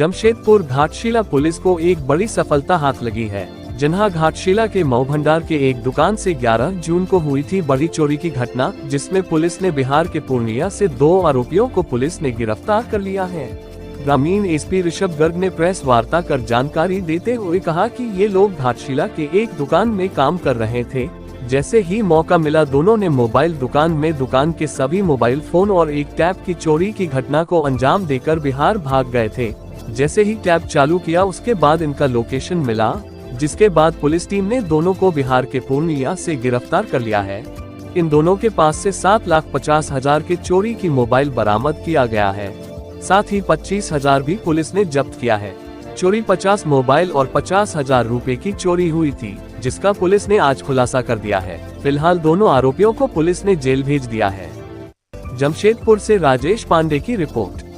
Jamshedpur Ghatshila police को एक बड़ी सफलता हाथ लगी है। जन्हा घाटशिला के मऊ भंडार के एक दुकान से 11 जून को हुई थी बड़ी चोरी की घटना, जिसमें पुलिस ने बिहार के पूर्णिया से 2 आरोपियों को पुलिस ने गिरफ्तार कर लिया है। ग्रामीण एसपी ऋषभ गर्ग ने प्रेस वार्ता कर जानकारी देते हुए कहा कि ये लोग घाटशिला के एक दुकान में काम कर रहे थे। जैसे ही मौका मिला दोनों ने मोबाइल दुकान में दुकान के सभी मोबाइल फोन और एक टैब की चोरी की घटना को अंजाम देकर बिहार भाग गए थे। जैसे ही टैब चालू किया उसके बाद इनका लोकेशन मिला, जिसके बाद पुलिस टीम ने दोनों को बिहार के पूर्णिया से गिरफ्तार कर लिया है। इन दोनों के पास से 7,50,000 के चोरी की मोबाइल बरामद किया गया है। साथ ही 25,000 भी पुलिस ने जब्त किया है। चोरी 50 मोबाइल और 50,000 रुपए की चोरी हुई थी, जिसका पुलिस ने आज खुलासा कर दिया है। फिलहाल दोनों आरोपियों को पुलिस ने जेल भेज दिया है। जमशेदपुर से राजेश पांडे की रिपोर्ट।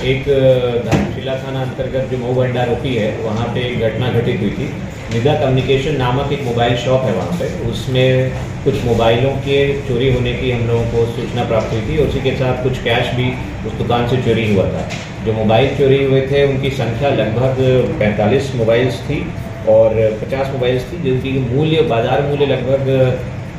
एक घाटशिला थाना अंतर्गत जो मऊ भंडार होती है वहाँ पे एक घटना घटित हुई थी। निदा कम्युनिकेशन नामक एक मोबाइल शॉप है वहाँ पे, उसमें कुछ मोबाइलों के चोरी होने की हम लोगों को सूचना प्राप्त हुई थी। उसी के साथ कुछ कैश भी उस दुकान से चोरी हुआ था। जो मोबाइल चोरी हुए थे उनकी संख्या लगभग 45 मोबाइल्स थी और 50 मोबाइल्स थी, जिनकी मूल्य बाजार मूल्य लगभग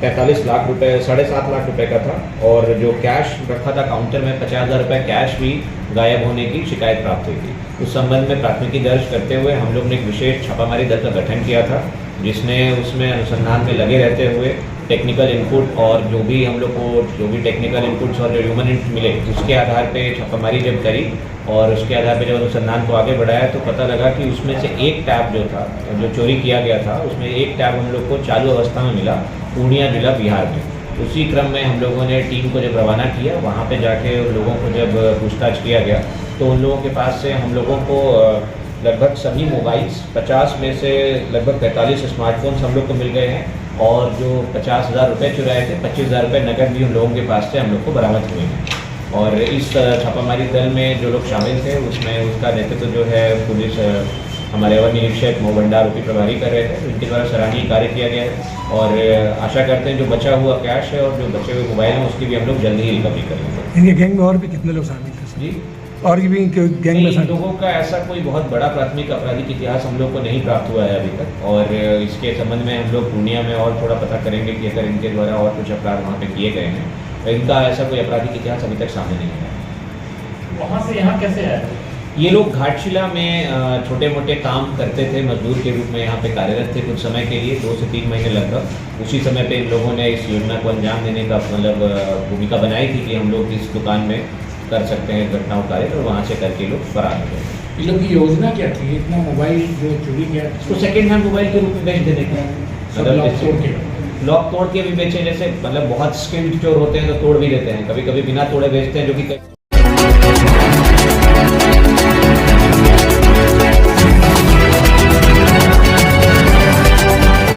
45 लाख रुपए 7.5 लाख रुपए का था। और जो कैश रखा था काउंटर में 50,000 रुपये कैश भी गायब होने की शिकायत प्राप्त हुई थी। उस संबंध में प्राथमिकी दर्ज करते हुए हम लोग ने एक विशेष छापामारी दल का गठन किया था, जिसने उसमें अनुसंधान में लगे रहते हुए टेक्निकल इनपुट और जो भी हम लोग को जो भी टेक्निकल इनपुट्स और जो ह्यूमन इनपुट मिले उसके आधार पे छापामारी जब करी और उसके आधार पे जब अनुसंधान को आगे बढ़ाया तो पता लगा कि उसमें से एक टैब जो था, जो चोरी किया गया था, उसमें एक टैब हम लोग को चालू अवस्था में मिला पूर्णिया जिला बिहार में। उसी क्रम में हम लोगों ने टीम को जब रवाना किया, वहाँ पे जाके उन लोगों को जब पूछताछ किया गया तो उन लोगों के पास से हम लोगों को लगभग सभी मोबाइल्स 50 में से लगभग 45 स्मार्टफोन्स हम लोग को मिल गए हैं और जो 50,000 रुपये चुराए थे 25,000 रुपये नकद भी उन लोगों के पास से हम लोग को बरामद हुए हैं। और इस छापामारी दल में जो लोग शामिल थे उसमें उसका नेतृत्व जो है पुलिस हमारे अवर निरीक्षक मऊ भंडार उपी प्रभारी कर रहे थे। उनके द्वारा सराहनीय कार्य किया गया है और आशा करते हैं जो बचा हुआ कैश है और जो बचे हुए मोबाइल हैं उसकी भी हम लोग जल्दी ही रिकवरी करेंगे। इनके गैंग में और भी कितने लोग शामिल थे जी? और भी गैंग में शामिल लोगों का ऐसा कोई बहुत बड़ा प्राथमिक आपराधिक इतिहास हम लोग को नहीं प्राप्त हुआ है अभी तक। और इसके संबंध में हम लोग पूर्णिया में और थोड़ा पता करेंगे कि अगर इनके द्वारा और कुछ अपराध वहाँ पे किए गए हैं। इनका ऐसा कोई आपराधिक इतिहास अभी तक सामने नहीं आया। वहाँ से यहाँ कैसे आए? ये लोग घाटशिला में छोटे मोटे काम करते थे, मजदूर के रूप में यहाँ पे कार्यरत थे कुछ समय के लिए, 2 से 3 महीने लगभग। उसी समय पे इन लोगों ने इस योजना को अंजाम देने का मतलब भूमिका बनाई थी कि हम लोग इस दुकान में कर सकते हैं घटनाओं कार्य, और वहाँ से करके लोग फरार हो गए। इन लोग की योजना क्या थी? इतना मोबाइल जो चोरी किया उसको सेकेंड हैंड मोबाइल के रूप में बेच देने का, लॉक तोड़ के भी बेचे। जैसे मतलब बहुत स्किल्ड चोर होते हैं तो तोड़ भी देते हैं, कभी कभी बिना तोड़े बेचते हैं, जो कि